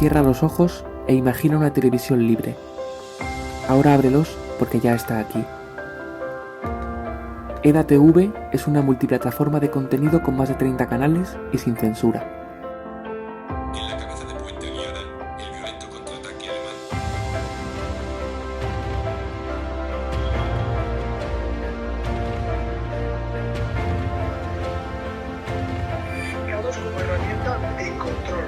Cierra los ojos e imagina una televisión libre. Ahora ábrelos porque ya está aquí. EDATV es una multiplataforma de contenido con más de 30 canales y sin censura. En la cabeza de Puente Guiara, el violento contraataque alemán. Dados como herramienta de control.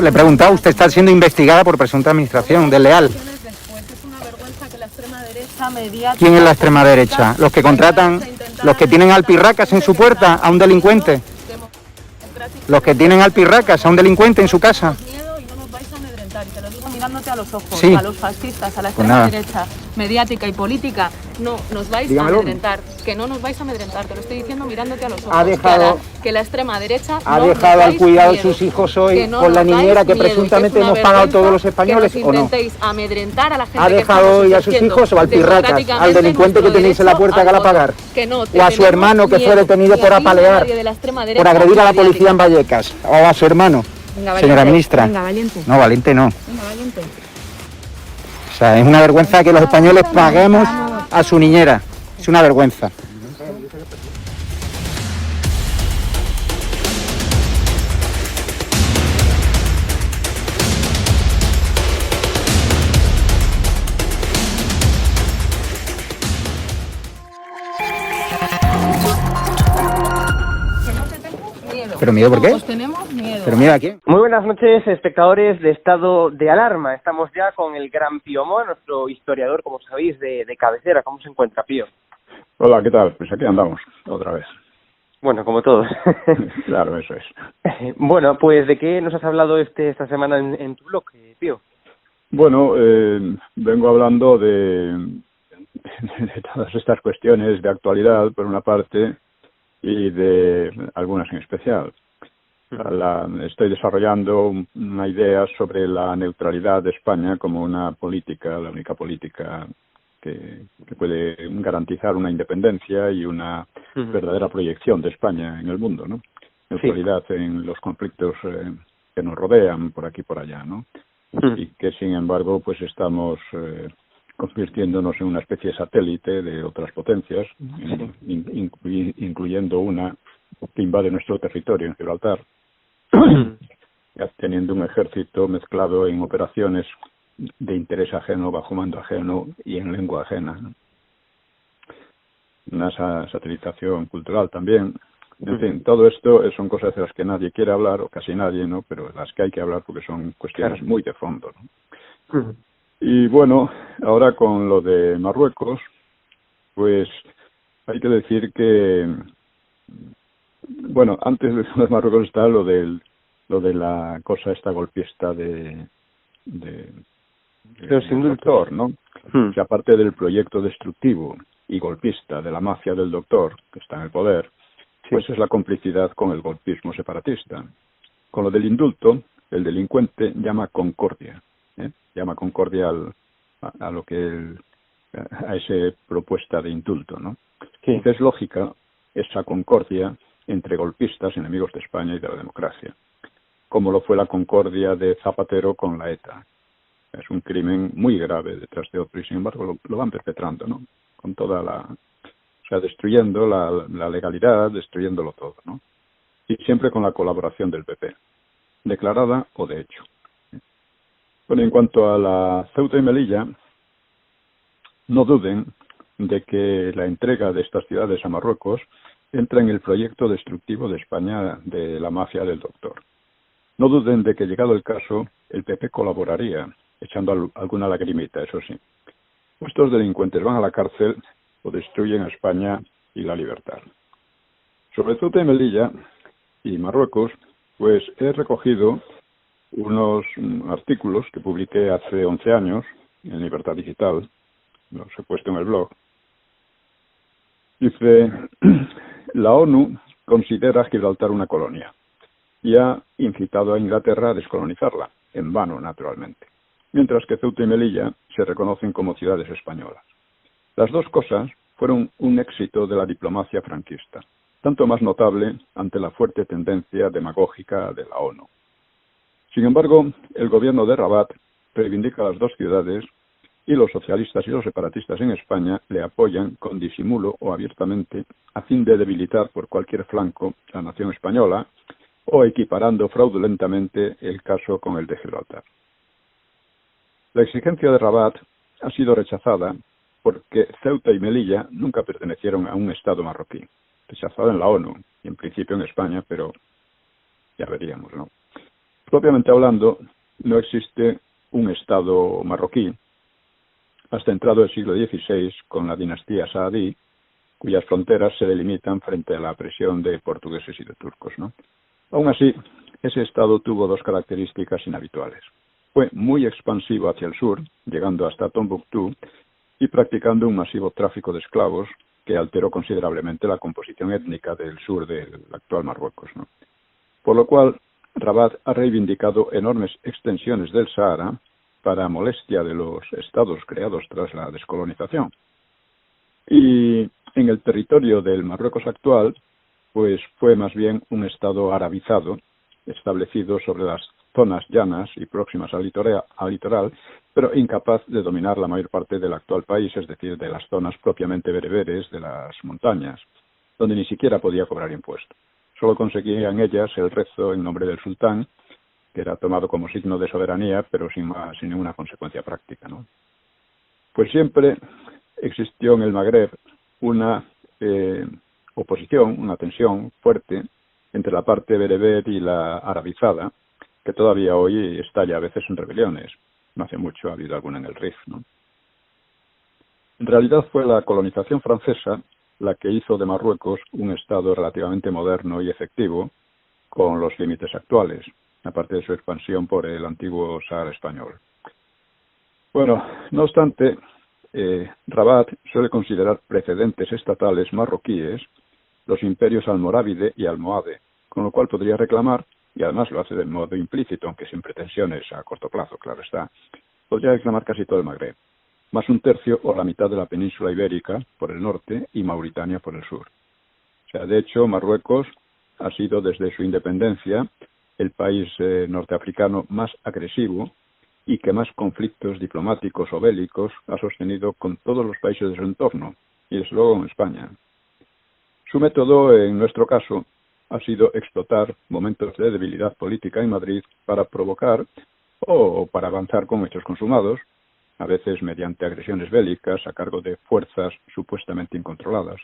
Le he preguntado, usted está siendo investigada por presunta administración desleal. ¿Quién es la extrema derecha? ¿Los que contratan, los que tienen alpirracas en su puerta a un delincuente? ¿Los que tienen alpirracas a un delincuente en su casa? Te lo digo mirándote a los ojos, Sí. a los fascistas, a la extrema derecha, mediática y política. No nos vais Dígamelo. a amedrentar, que no nos vais a amedrentar, te lo estoy diciendo mirándote a los ojos. Ha dejado- que la extrema derecha ¿Ha no dejado nos al dais cuidado de miedo, sus hijos hoy que no con la nos dais niñera que miedo, presuntamente es una hemos pagado vergüenza todos los españoles que o no? intentéis amedrentar a la gente ¿Ha que dejado estamos hoy a sus ejerciendo hijos o al pirracas, al democráticamente delincuente que nuestro tenéis en la derecho puerta al que la voto? pagar? Que no, ¿O a su tenemos hermano que fue miedo, detenido ni por a ti, ni a apalear, nadie de la extrema por derecha, agredir a la ni policía en mediática. Vallecas? ¿O a su hermano? Venga, Señora valiente, ministra. venga, valiente. No, valiente no. Venga, valiente. O sea, es una vergüenza que los españoles paguemos a su niñera. Es una vergüenza. Miedo. ¿Pero miedo por qué? Os tenemos miedo. ¿Pero miedo a quién? Muy buenas noches, espectadores de Estado de Alarma. Estamos ya con el gran Pío Moa, nuestro historiador, como sabéis, de cabecera. ¿Cómo se encuentra, Pío? Hola, ¿qué tal? Pues aquí andamos, otra vez. Bueno, como todos. Claro, eso es. Bueno, pues ¿de qué nos has hablado esta semana en tu blog, Pío? Bueno, vengo hablando de todas estas cuestiones de actualidad, por una parte, y de algunas en especial. Estoy desarrollando una idea sobre la neutralidad de España como una política, la única política que puede garantizar una independencia y una verdadera proyección de España en el mundo, ¿no? Neutralidad en los conflictos que nos rodean por aquí y por allá, ¿no? Y que, sin embargo, pues estamos convirtiéndonos en una especie de satélite de otras potencias, incluyendo una que invade nuestro territorio en Gibraltar, teniendo un ejército mezclado en operaciones de interés ajeno, bajo mando ajeno y en lengua ajena, ¿no? Una satelización cultural también. En fin, todo esto son cosas de las que nadie quiere hablar, o casi nadie, ¿no? Pero las que hay que hablar porque son cuestiones muy de fondo, ¿no? Y bueno, ahora con lo de Marruecos, pues hay que decir que, bueno, antes de Marruecos está lo de la cosa esta golpista de Los indultos, doctor, ¿no? Que aparte del proyecto destructivo y golpista de la mafia del doctor, que está en el poder, pues es la complicidad con el golpismo separatista. Con lo del indulto, el delincuente llama concordia, llama concordia a lo que a esa propuesta de indulto, ¿no? Sí. Es lógica esa concordia entre golpistas, enemigos de España y de la democracia, como lo fue la concordia de Zapatero con la ETA. Es un crimen muy grave detrás de otro y, sin embargo, lo van perpetrando, ¿no? Con toda o sea, destruyendo la legalidad, destruyéndolo todo, ¿no? Y siempre con la colaboración del PP. declarada o de hecho. Bueno, en cuanto a la Ceuta y Melilla, no duden de que la entrega de estas ciudades a Marruecos entra en el proyecto destructivo de España de la mafia del doctor. No duden de que, llegado el caso, el PP colaboraría, echando alguna lagrimita, eso sí. Estos delincuentes van a la cárcel o destruyen a España y la libertad. Sobre Ceuta y Melilla y Marruecos, pues he recogido unos artículos que publiqué hace 11 años en Libertad Digital, los he puesto en el blog. Dice, la ONU considera Gibraltar una colonia y ha incitado a Inglaterra a descolonizarla, en vano naturalmente, mientras que Ceuta y Melilla se reconocen como ciudades españolas. Las dos cosas fueron un éxito de la diplomacia franquista, tanto más notable ante la fuerte tendencia demagógica de la ONU. Sin embargo, el gobierno de Rabat reivindica las dos ciudades y los socialistas y los separatistas en España le apoyan con disimulo o abiertamente a fin de debilitar por cualquier flanco la nación española o equiparando fraudulentamente el caso con el de Gibraltar. La exigencia de Rabat ha sido rechazada porque Ceuta y Melilla nunca pertenecieron a un Estado marroquí, rechazada en la ONU y en principio en España, pero ya veríamos, ¿no? Propiamente hablando, no existe un Estado marroquí hasta entrado el siglo XVI con la dinastía Saadí, cuyas fronteras se delimitan frente a la presión de portugueses y de turcos, ¿no? Aún así, ese Estado tuvo dos características inhabituales. Fue muy expansivo hacia el sur, llegando hasta Tombuctú, y practicando un masivo tráfico de esclavos que alteró considerablemente la composición étnica del sur del actual Marruecos, ¿no? Por lo cual, Rabat ha reivindicado enormes extensiones del Sahara para molestia de los estados creados tras la descolonización. Y en el territorio del Marruecos actual, pues fue más bien un estado arabizado, establecido sobre las zonas llanas y próximas al litoral, pero incapaz de dominar la mayor parte del actual país, es decir, de las zonas propiamente bereberes de las montañas, donde ni siquiera podía cobrar impuestos. Solo conseguía en ellas el rezo en nombre del sultán, que era tomado como signo de soberanía, pero sin ninguna consecuencia práctica, ¿no? Pues siempre existió en el Magreb una oposición, una tensión fuerte entre la parte bereber y la arabizada, que todavía hoy estalla a veces en rebeliones. No hace mucho ha habido alguna en el Rif, ¿no? En realidad fue la colonización francesa la que hizo de Marruecos un estado relativamente moderno y efectivo, con los límites actuales, aparte de su expansión por el antiguo Sahara español. Bueno, no obstante, Rabat suele considerar precedentes estatales marroquíes los imperios almorávide y almohade, con lo cual podría reclamar, y además lo hace de modo implícito, aunque sin pretensiones a corto plazo, claro está, podría reclamar casi todo el Magreb, más un tercio o la mitad de la península ibérica por el norte y Mauritania por el sur. O sea, de hecho, Marruecos ha sido desde su independencia el país norteafricano más agresivo y que más conflictos diplomáticos o bélicos ha sostenido con todos los países de su entorno, y desde luego con España. Su método, en nuestro caso, ha sido explotar momentos de debilidad política en Madrid para provocar o para avanzar con hechos consumados, a veces mediante agresiones bélicas a cargo de fuerzas supuestamente incontroladas.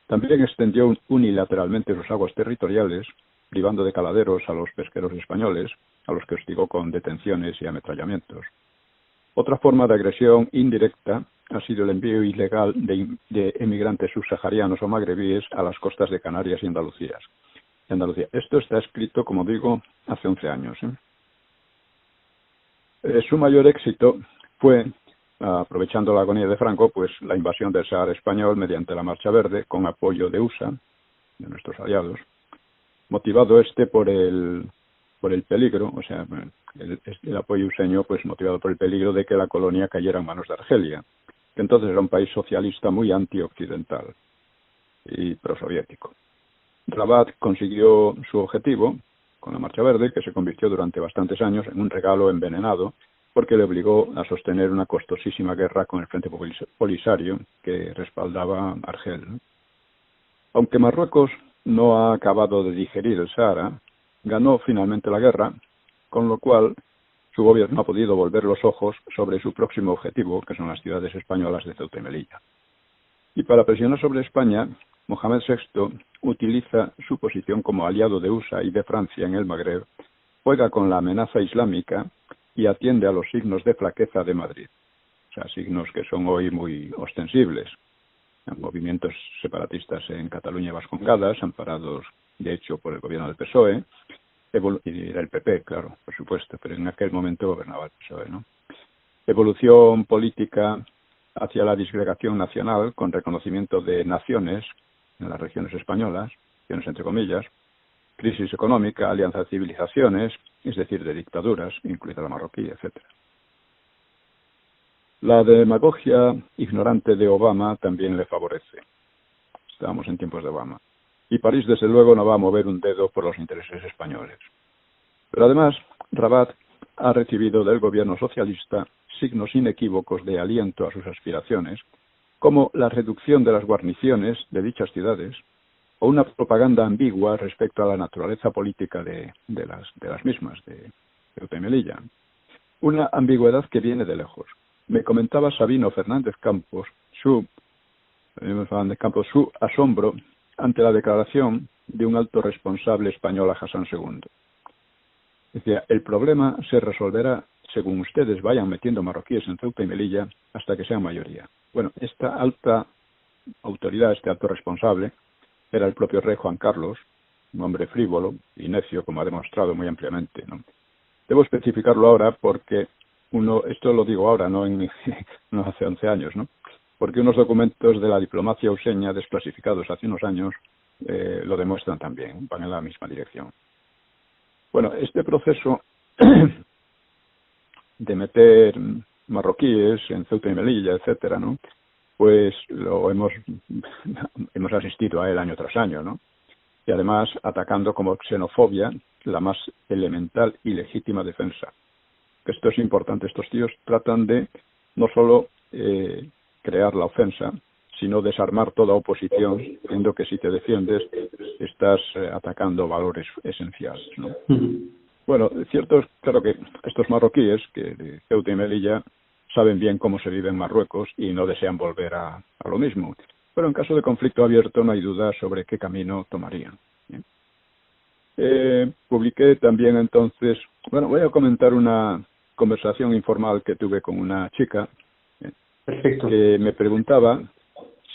También extendió unilateralmente sus aguas territoriales, privando de caladeros a los pesqueros españoles, a los que hostigó con detenciones y ametrallamientos. Otra forma de agresión indirecta ha sido el envío ilegal de emigrantes subsaharianos o magrebíes a las costas de Canarias y Andalucía. Esto está escrito, como digo, hace 11 años. Su mayor éxito fue, aprovechando la agonía de Franco, pues la invasión del Sahara español mediante la Marcha Verde, con apoyo de USA, de nuestros aliados, motivado por el peligro, o sea, el apoyo useño, pues motivado por el peligro de que la colonia cayera en manos de Argelia, que entonces era un país socialista muy antioccidental y prosoviético. Rabat consiguió su objetivo con la Marcha Verde, que se convirtió durante bastantes años en un regalo envenenado, porque le obligó a sostener una costosísima guerra con el Frente Polisario que respaldaba Argel. Aunque Marruecos no ha acabado de digerir el Sahara, ganó finalmente la guerra, con lo cual su gobierno ha podido volver los ojos sobre su próximo objetivo, que son las ciudades españolas de Ceuta y Melilla. Y para presionar sobre España, Mohamed VI utiliza su posición como aliado de USA y de Francia en el Magreb, juega con la amenaza islámica y atiende a los signos de flaqueza de Madrid. O sea, signos que son hoy muy ostensibles. Movimientos separatistas en Cataluña y Vascongadas, amparados de hecho por el gobierno del PSOE, y del PP, claro, por supuesto, pero en aquel momento gobernaba el PSOE, ¿no? Evolución política hacia la disgregación nacional, con reconocimiento de naciones en las regiones españolas, naciones entre comillas, crisis económica, alianza de civilizaciones, es decir, de dictaduras, incluida la marroquí, etcétera. La demagogia ignorante de Obama también le favorece. Estamos en tiempos de Obama. Y París, desde luego, no va a mover un dedo por los intereses españoles. Pero además, Rabat ha recibido del gobierno socialista signos inequívocos de aliento a sus aspiraciones, como la reducción de las guarniciones de dichas ciudades, o una propaganda ambigua respecto a la naturaleza política de las mismas, de Ceuta y Melilla. Una ambigüedad que viene de lejos. Me comentaba Sabino Fernández Campos su asombro ante la declaración de un alto responsable español a Hassan II. Decía, el problema se resolverá según ustedes vayan metiendo marroquíes en Ceuta y Melilla hasta que sean mayoría. Bueno, esta alta autoridad, este alto responsable, era el propio rey Juan Carlos, un hombre frívolo y necio, como ha demostrado muy ampliamente, ¿no? Debo especificarlo ahora porque esto lo digo ahora, no hace 11 años, ¿no? Porque unos documentos de la diplomacia useña desclasificados hace unos años lo demuestran también, van en la misma dirección. Bueno, este proceso de meter marroquíes en Ceuta y Melilla, etcétera, ¿no? Pues lo hemos asistido a él año tras año, ¿no? Y además atacando como xenofobia la más elemental y legítima defensa. Esto es importante, estos tíos tratan de no solo crear la ofensa, sino desarmar toda oposición, viendo que si te defiendes estás atacando valores esenciales, ¿no? Bueno, cierto es, claro que estos marroquíes, que de Ceuta y Melilla, saben bien cómo se vive en Marruecos y no desean volver a lo mismo. Pero en caso de conflicto abierto no hay duda sobre qué camino tomarían. Publiqué también entonces, bueno, voy a comentar una conversación informal que tuve con una chica que me preguntaba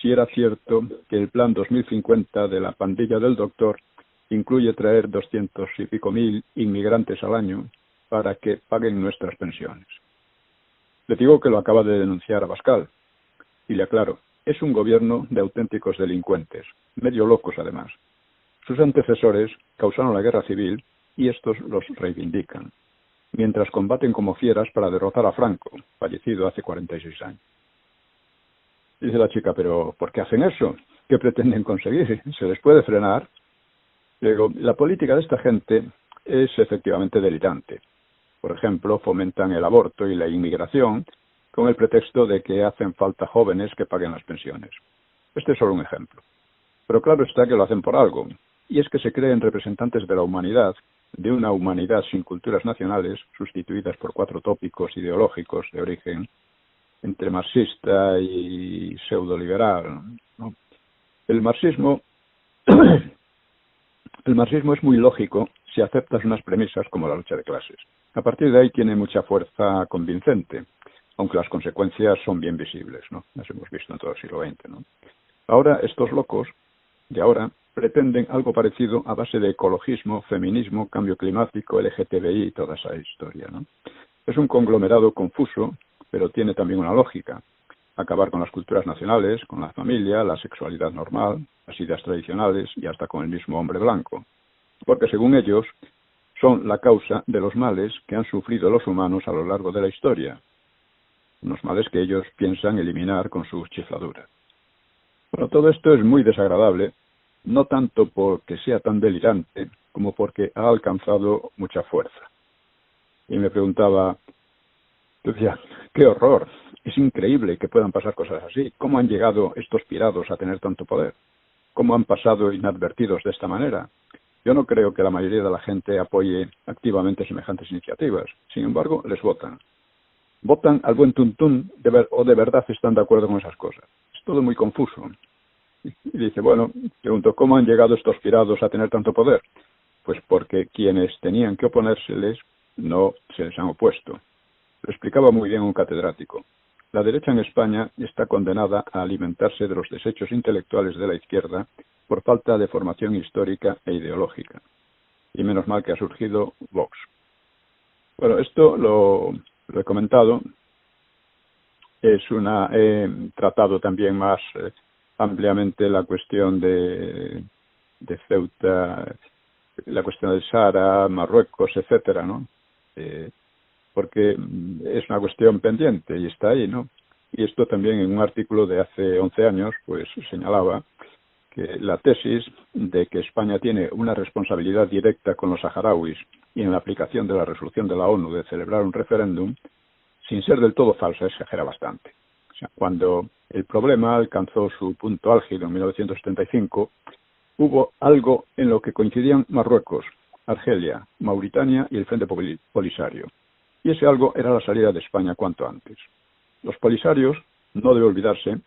si era cierto que el plan 2050 de la pandilla del doctor incluye traer 200 y pico mil inmigrantes al año para que paguen nuestras pensiones. Le digo que lo acaba de denunciar Abascal y le aclaro, es un gobierno de auténticos delincuentes, medio locos además. Sus antecesores causaron la guerra civil y estos los reivindican, mientras combaten como fieras para derrotar a Franco, fallecido hace 46 años. Dice la chica, pero ¿por qué hacen eso? ¿Qué pretenden conseguir? ¿Se les puede frenar? Le digo, la política de esta gente es efectivamente delirante. Por ejemplo, fomentan el aborto y la inmigración con el pretexto de que hacen falta jóvenes que paguen las pensiones. Este es solo un ejemplo. Pero claro está que lo hacen por algo, y es que se creen representantes de la humanidad, de una humanidad sin culturas nacionales, sustituidas por 4 tópicos ideológicos de origen entre marxista y pseudoliberal, ¿no? El marxismo es muy lógico si aceptas unas premisas como la lucha de clases. A partir de ahí tiene mucha fuerza convincente, aunque las consecuencias son bien visibles, ¿no? Las hemos visto en todo el siglo XX, ¿no? Ahora estos locos de ahora pretenden algo parecido a base de ecologismo, feminismo, cambio climático, LGTBI y toda esa historia, ¿no? Es un conglomerado confuso, pero tiene también una lógica. Acabar con las culturas nacionales, con la familia, la sexualidad normal, las ideas tradicionales y hasta con el mismo hombre blanco. Porque según ellos, son la causa de los males que han sufrido los humanos a lo largo de la historia. Unos males que ellos piensan eliminar con sus chifladuras. Bueno, todo esto es muy desagradable, no tanto porque sea tan delirante, como porque ha alcanzado mucha fuerza. Y me preguntaba, decía, ¡qué horror! Es increíble que puedan pasar cosas así. ¿Cómo han llegado estos pirados a tener tanto poder? ¿Cómo han pasado inadvertidos de esta manera? Yo no creo que la mayoría de la gente apoye activamente semejantes iniciativas. Sin embargo, les votan. Votan al buen tuntún o de verdad están de acuerdo con esas cosas. Es todo muy confuso. Y dice, bueno, pregunto, ¿cómo han llegado estos pirados a tener tanto poder? Pues porque quienes tenían que oponérseles no se les han opuesto. Lo explicaba muy bien un catedrático. La derecha en España está condenada a alimentarse de los desechos intelectuales de la izquierda por falta de formación histórica e ideológica. Y menos mal que ha surgido Vox. Bueno, esto lo he comentado. He tratado también más ampliamente la cuestión de Ceuta, la cuestión del Sahara, Marruecos, etcétera, ¿no? Porque es una cuestión pendiente y está ahí, ¿no? Y esto también en un artículo de hace 11 años, pues señalaba que la tesis de que España tiene una responsabilidad directa con los saharauis y en la aplicación de la resolución de la ONU de celebrar un referéndum, sin ser del todo falsa, exagera bastante. O sea, cuando el problema alcanzó su punto álgido en 1975, hubo algo en lo que coincidían Marruecos, Argelia, Mauritania y el Frente Polisario. Y ese algo era la salida de España cuanto antes. Los polisarios, no debe olvidarse,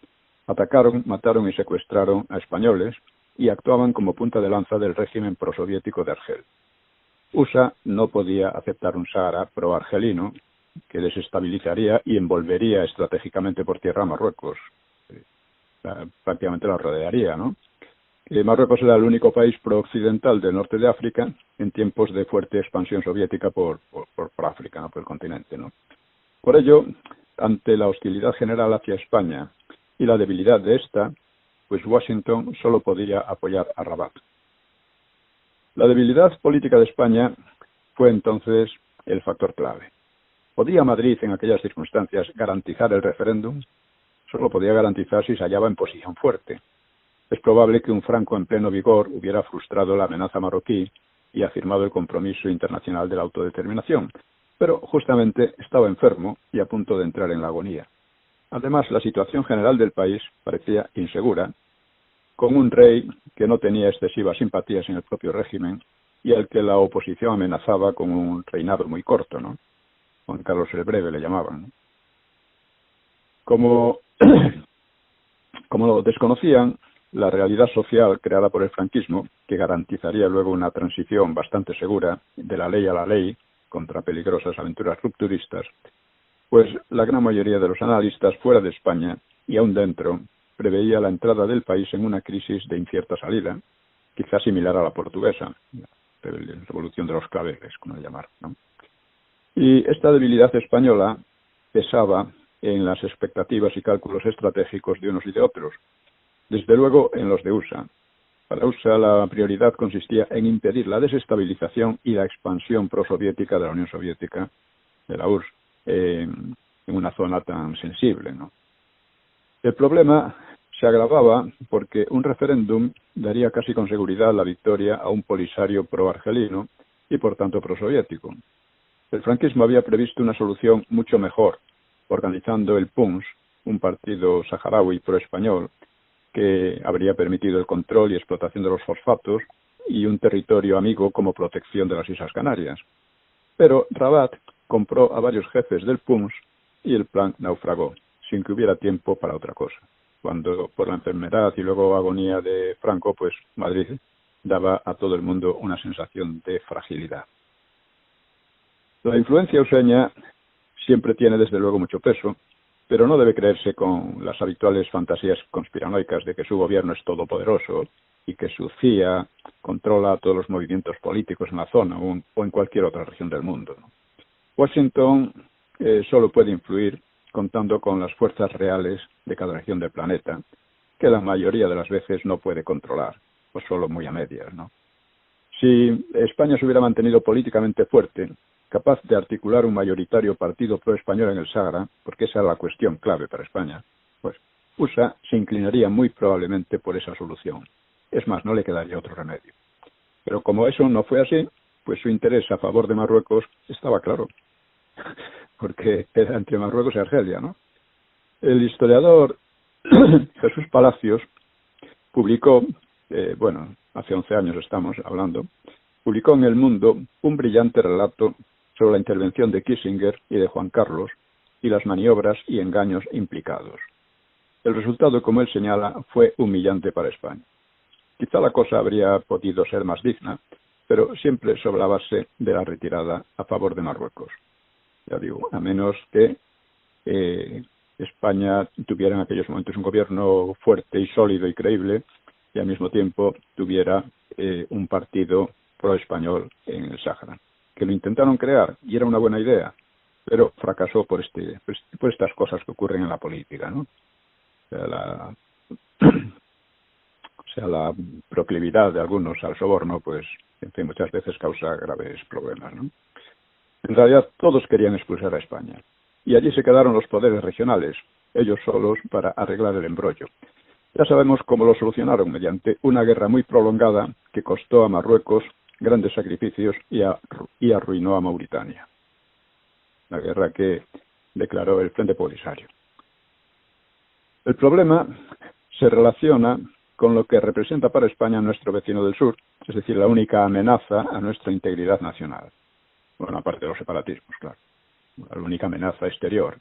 atacaron, mataron y secuestraron a españoles y actuaban como punta de lanza del régimen prosoviético de Argel. USA no podía aceptar un Sahara pro-argelino que desestabilizaría y envolvería estratégicamente por tierra a Marruecos. Prácticamente la rodearía, ¿no? Marruecos era el único país pro-occidental del norte de África en tiempos de fuerte expansión soviética por África, ¿no? Por el continente, ¿no? Por ello, ante la hostilidad general hacia España y la debilidad de esta, pues Washington solo podía apoyar a Rabat. La debilidad política de España fue entonces el factor clave. ¿Podía Madrid en aquellas circunstancias garantizar el referéndum? Solo podía garantizar si se hallaba en posición fuerte. Es probable que un Franco en pleno vigor hubiera frustrado la amenaza marroquí y afirmado el compromiso internacional de la autodeterminación, pero justamente estaba enfermo y a punto de entrar en la agonía. Además, la situación general del país parecía insegura, con un rey que no tenía excesivas simpatías en el propio régimen y al que la oposición amenazaba con un reinado muy corto, ¿no? Juan Carlos el Breve le llamaban, ¿no? Como lo desconocían, la realidad social creada por el franquismo, que garantizaría luego una transición bastante segura de la ley a la ley contra peligrosas aventuras rupturistas, pues la gran mayoría de los analistas fuera de España y aún dentro preveía la entrada del país en una crisis de incierta salida, quizás similar a la portuguesa, la revolución de los claveles, como le llamaron, ¿no? Y esta debilidad española pesaba en las expectativas y cálculos estratégicos de unos y de otros, desde luego en los de USA. Para USA la prioridad consistía en impedir la desestabilización y la expansión prosoviética de la Unión Soviética, de la URSS, en una zona tan sensible, ¿no? El problema se agravaba porque un referéndum daría casi con seguridad la victoria a un polisario pro-argelino y por tanto prosoviético. El franquismo había previsto una solución mucho mejor, organizando el PUNS, un partido saharaui pro-español, que habría permitido el control y explotación de los fosfatos y un territorio amigo como protección de las Islas Canarias. Pero Rabat compró a varios jefes del PUNS y el plan naufragó, sin que hubiera tiempo para otra cosa. Cuando por la enfermedad y luego agonía de Franco, pues Madrid daba a todo el mundo una sensación de fragilidad. La influencia useña siempre tiene desde luego mucho peso, pero no debe creerse con las habituales fantasías conspiranoicas de que su gobierno es todopoderoso y que su CIA controla todos los movimientos políticos en la zona o en cualquier otra región del mundo, ¿no? Washington solo puede influir contando con las fuerzas reales de cada región del planeta, que la mayoría de las veces no puede controlar, o solo muy a medias, ¿no? Si España se hubiera mantenido políticamente fuerte, capaz de articular un mayoritario partido pro-español en el Sáhara, porque esa es la cuestión clave para España, pues USA se inclinaría muy probablemente por esa solución. Es más, no le quedaría otro remedio. Pero como eso no fue así, pues su interés a favor de Marruecos estaba claro, porque era entre Marruecos y Argelia, ¿no? El historiador Jesús Palacios publicó hace 11 años estamos hablando, publicó en El Mundo un brillante relato sobre la intervención de Kissinger y de Juan Carlos y las maniobras y engaños implicados. El resultado, como él señala, fue humillante para España. Quizá la cosa habría podido ser más digna, pero siempre sobre la base de la retirada a favor de Marruecos. Ya digo, a menos que España tuviera en aquellos momentos un gobierno fuerte y sólido y creíble, y al mismo tiempo tuviera un partido pro-español en el Sáhara, que lo intentaron crear y era una buena idea, pero fracasó por estas cosas que ocurren en la política, ¿no? O sea, la proclividad de algunos al soborno, pues, en fin, muchas veces causa graves problemas, ¿no? En realidad, todos querían expulsar a España, y allí se quedaron los poderes regionales, ellos solos, para arreglar el embrollo. Ya sabemos cómo lo solucionaron, mediante una guerra muy prolongada que costó a Marruecos grandes sacrificios y arruinó a Mauritania. La guerra que declaró el Frente Polisario. El problema se relaciona con lo que representa para España nuestro vecino del sur, es decir, la única amenaza a nuestra integridad nacional. Bueno, aparte de los separatismos, claro. La única amenaza exterior.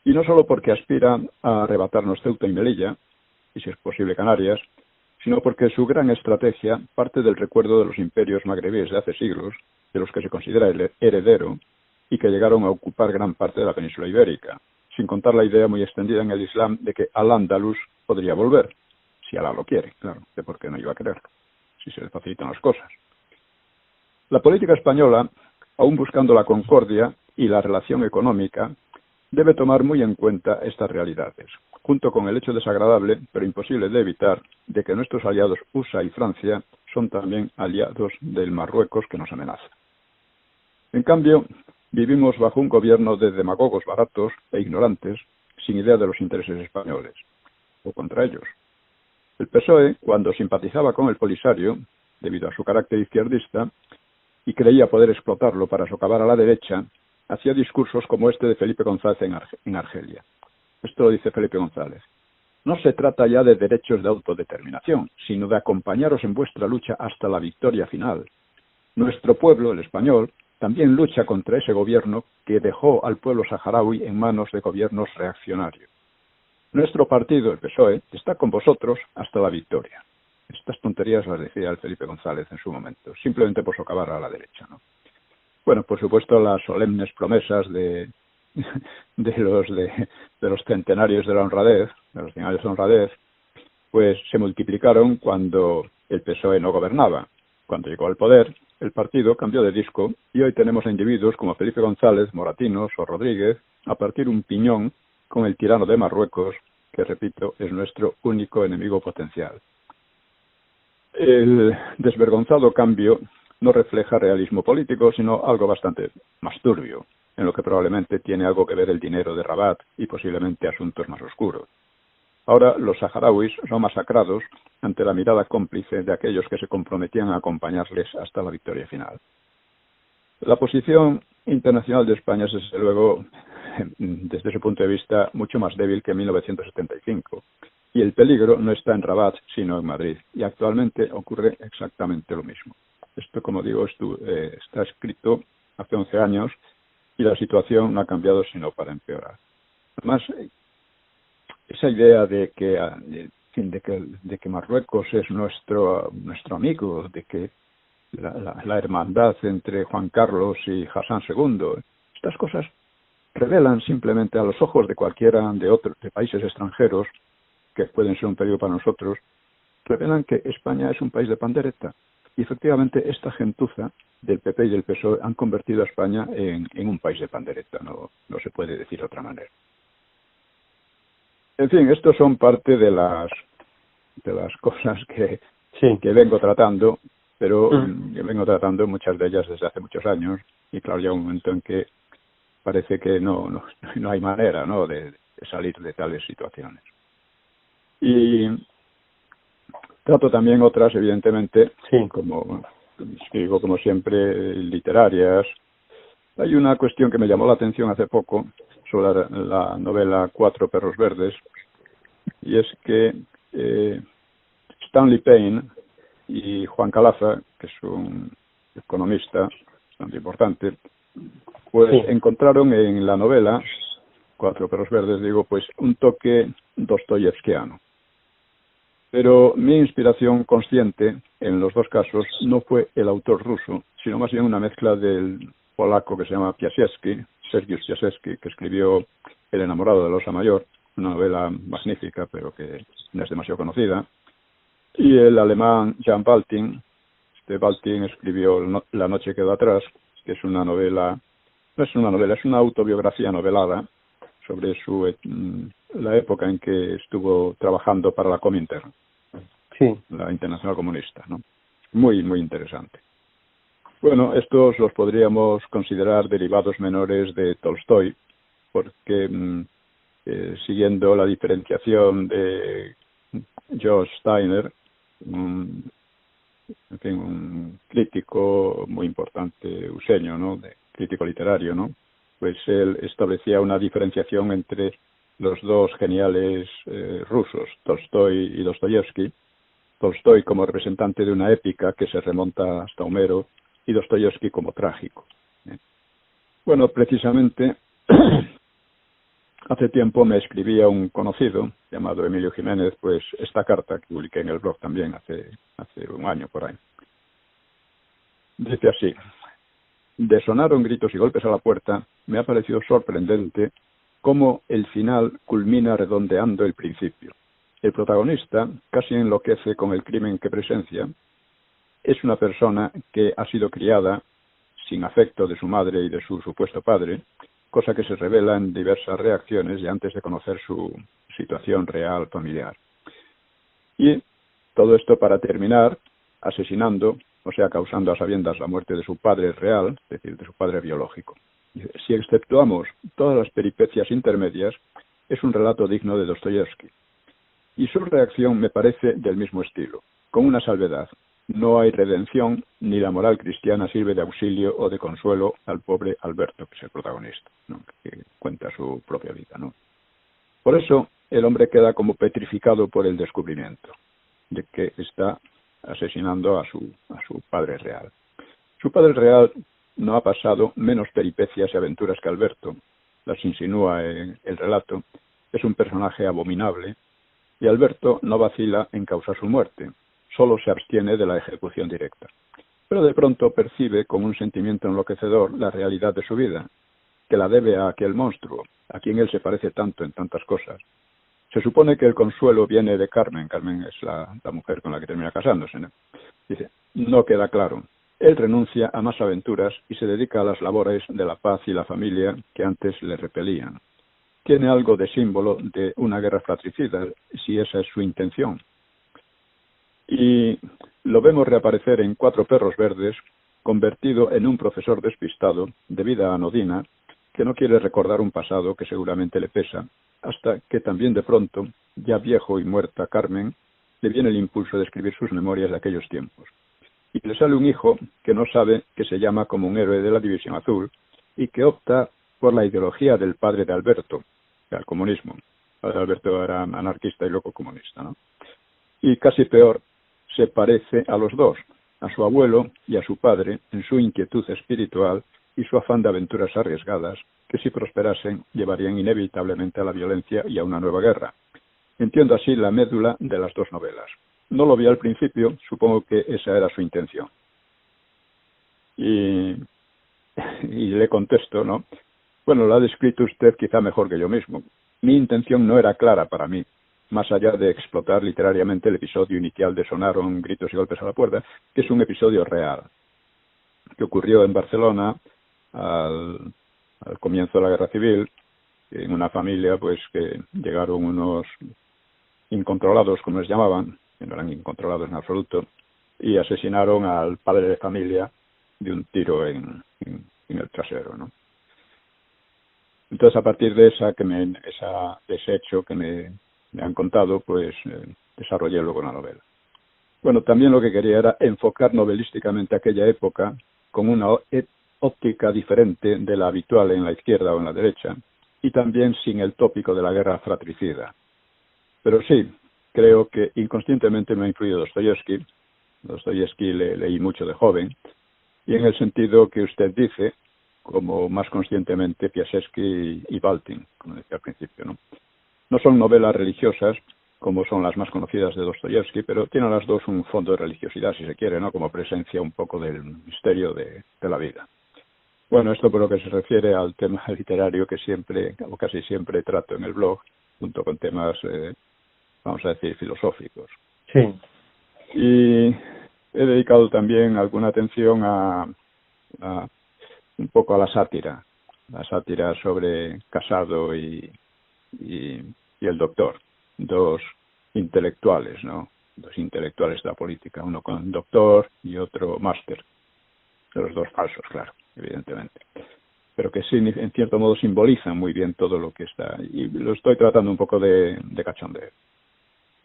Y no solo porque aspira a arrebatarnos Ceuta y Melilla, y si es posible Canarias, sino porque su gran estrategia parte del recuerdo de los imperios magrebíes de hace siglos, de los que se considera el heredero, y que llegaron a ocupar gran parte de la península ibérica, sin contar la idea muy extendida en el Islam de que Al-Ándalus podría volver, si Alá lo quiere, claro, de por qué no iba a quererlo, si se le facilitan las cosas. La política española, aún buscando la concordia y la relación económica, debe tomar muy en cuenta estas realidades, junto con el hecho desagradable, pero imposible de evitar, de que nuestros aliados USA y Francia son también aliados del Marruecos que nos amenaza. En cambio, vivimos bajo un gobierno de demagogos baratos e ignorantes, sin idea de los intereses españoles, o contra ellos. El PSOE, cuando simpatizaba con el Polisario, debido a su carácter izquierdista, y creía poder explotarlo para socavar a la derecha, hacía discursos como este de Felipe González en Argelia. Esto lo dice Felipe González. No se trata ya de derechos de autodeterminación, sino de acompañaros en vuestra lucha hasta la victoria final. Nuestro pueblo, el español, también lucha contra ese gobierno que dejó al pueblo saharaui en manos de gobiernos reaccionarios. Nuestro partido, el PSOE, está con vosotros hasta la victoria. Estas tonterías las decía el Felipe González en su momento, simplemente por socavar a la derecha, ¿no? Bueno, por supuesto, las solemnes promesas de los centenarios de la honradez, de los centenarios de honradez, pues se multiplicaron cuando el PSOE no gobernaba. Cuando llegó al poder, el partido cambió de disco y hoy tenemos a individuos como Felipe González, Moratinos o Rodríguez a partir un piñón con el tirano de Marruecos, que, repito, es nuestro único enemigo potencial. El desvergonzado cambio no refleja realismo político, sino algo bastante más turbio, en lo que probablemente tiene algo que ver el dinero de Rabat y posiblemente asuntos más oscuros. Ahora los saharauis son masacrados ante la mirada cómplice de aquellos que se comprometían a acompañarles hasta la victoria final. La posición internacional de España es, desde luego, desde ese punto de vista, mucho más débil que en 1975. Y el peligro no está en Rabat, sino en Madrid. Y actualmente ocurre exactamente lo mismo. Esto, como digo, está escrito hace 11 años y la situación no ha cambiado sino para empeorar. Además, esa idea de que Marruecos es nuestro amigo, de que la hermandad entre Juan Carlos y Hassan II, estas cosas revelan simplemente a los ojos de cualquiera de países extranjeros, que pueden ser un peligro para nosotros, revelan que España es un país de pandereta. Y efectivamente esta gentuza del PP y del PSOE han convertido a España en un país de pandereta, no se puede decir de otra manera. En fin, estos son parte de las cosas que vengo tratando, pero que vengo tratando muchas de ellas desde hace muchos años, y claro, llega un momento en que parece que no hay manera, ¿no?, de salir de tales situaciones. Y trato también otras, evidentemente, como digo, como siempre, literarias. Hay una cuestión que me llamó la atención hace poco sobre la novela Cuatro perros verdes, y es que Stanley Payne y Juan Calaza, que es un economista bastante importante, pues Sí. encontraron en la novela Cuatro perros verdes, digo, pues un toque dostoyevskiano. Pero mi inspiración consciente en los dos casos no fue el autor ruso, sino más bien una mezcla del polaco que se llama Piasecki, Sergiusz Piasecki, que escribió El enamorado de la osa mayor, una novela magnífica, pero que no es demasiado conocida, y el alemán Jan Balting. Balting escribió La noche quedó atrás, que es una novela, no es una novela, es una autobiografía novelada sobre la época en que estuvo trabajando para la Comintern, Sí. la Internacional Comunista, ¿no? Muy, muy interesante. Bueno, estos los podríamos considerar derivados menores de Tolstoy, porque siguiendo la diferenciación de George Steiner, un crítico muy importante useño, ¿no? Crítico literario, ¿no? Pues él establecía una diferenciación entre los dos geniales rusos, Tolstoy y Dostoyevsky. Tolstoy como representante de una épica que se remonta hasta Homero y Dostoyevsky como trágico. Bueno, precisamente hace tiempo me escribía un conocido llamado Emilio Jiménez, pues esta carta que publiqué en el blog también hace un año por ahí. Dice así: de sonaron gritos y golpes a la puerta, me ha parecido sorprendente cómo el final culmina redondeando el principio. El protagonista casi enloquece con el crimen que presencia. Es una persona que ha sido criada sin afecto de su madre y de su supuesto padre, cosa que se revela en diversas reacciones y antes de conocer su situación real familiar. Y todo esto para terminar asesinando, o sea, causando a sabiendas la muerte de su padre real, es decir, de su padre biológico. Si exceptuamos todas las peripecias intermedias, es un relato digno de Dostoyevsky. Y su reacción me parece del mismo estilo, con una salvedad. No hay redención, ni la moral cristiana sirve de auxilio o de consuelo al pobre Alberto, que es el protagonista, ¿no? Que cuenta su propia vida, ¿no? Por eso, el hombre queda como petrificado por el descubrimiento de que está asesinando a su padre real. Su padre real no ha pasado menos peripecias y aventuras que Alberto, las insinúa en el relato, es un personaje abominable, y Alberto no vacila en causar su muerte, solo se abstiene de la ejecución directa. Pero de pronto percibe con un sentimiento enloquecedor la realidad de su vida, que la debe a aquel monstruo, a quien él se parece tanto en tantas cosas. Se supone que el consuelo viene de Carmen. Carmen es la mujer con la que termina casándose, ¿no? Dice, no queda claro. Él renuncia a más aventuras y se dedica a las labores de la paz y la familia que antes le repelían. Tiene algo de símbolo de una guerra fratricida, si esa es su intención. Y lo vemos reaparecer en Cuatro perros verdes, convertido en un profesor despistado, de vida anodina, que no quiere recordar un pasado que seguramente le pesa, hasta que también de pronto, ya viejo y muerta Carmen, le viene el impulso de escribir sus memorias de aquellos tiempos. Y le sale un hijo que no sabe que se llama como un héroe de la División Azul y que opta por la ideología del padre de Alberto, el comunismo. El padre de Alberto era anarquista y luego comunista, ¿no? Y casi peor, se parece a los dos, a su abuelo y a su padre, en su inquietud espiritual y su afán de aventuras arriesgadas, que si prosperasen llevarían inevitablemente a la violencia y a una nueva guerra. Entiendo así la médula de las dos novelas. No lo vi al principio, supongo que esa era su intención. Y le contesto, ¿no? Bueno, lo ha descrito usted quizá mejor que yo mismo. Mi intención no era clara para mí, más allá de explotar literariamente el episodio inicial de Sonaron gritos y golpes a la puerta, que es un episodio real, que ocurrió en Barcelona al comienzo de la Guerra Civil, en una familia pues que llegaron unos incontrolados, como les llamaban, que no eran incontrolados en absoluto, y asesinaron al padre de familia de un tiro en el trasero, ¿no? Entonces, a partir de ese hecho que me han contado, pues desarrollé luego una novela. Bueno, también lo que quería era enfocar novelísticamente aquella época con una óptica diferente de la habitual en la izquierda o en la derecha, y también sin el tópico de la guerra fratricida. Pero sí, creo que inconscientemente me ha influido Dostoyevsky. Dostoyevsky leí mucho de joven, y en el sentido que usted dice, como más conscientemente Piasecki y Baltin, como decía al principio, ¿no? No son novelas religiosas, como son las más conocidas de Dostoyevsky, pero tienen las dos un fondo de religiosidad, si se quiere, ¿no? Como presencia un poco del misterio de la vida. Bueno, esto por lo que se refiere al tema literario que siempre, o casi siempre trato en el blog, junto con temas, vamos a decir, filosóficos. Sí. Y he dedicado también alguna atención a un poco a la sátira sobre Casado y el Doctor, dos intelectuales, ¿no? Dos intelectuales de la política, uno con doctor y otro máster, de los dos falsos, claro, evidentemente, pero que sí, en cierto modo simbolizan muy bien todo lo que está, y lo estoy tratando un poco de cachondeo.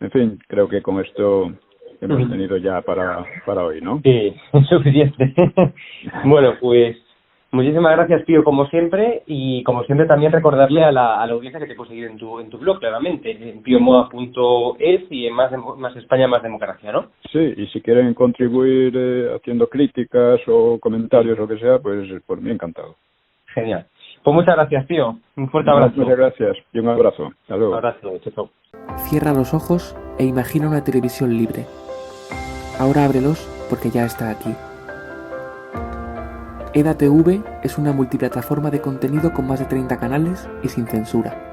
En fin, creo que con esto hemos tenido ya para hoy, ¿no? Sí, es suficiente. Bueno, pues muchísimas gracias, Pío, como siempre, y como siempre también recordarle a la audiencia que te puede seguir en tu blog, claramente, en piomoa.es y en más España, más democracia, ¿no? Sí, y si quieren contribuir haciendo críticas o comentarios o lo que sea, pues por mí encantado. Genial. Pues muchas gracias, Pío. Un fuerte abrazo. Muchas gracias y un abrazo. Hasta luego. Un abrazo. Chao. Cierra los ojos e imagina una televisión libre. Ahora ábrelos porque ya está aquí. EDATV es una multiplataforma de contenido con más de 30 canales y sin censura.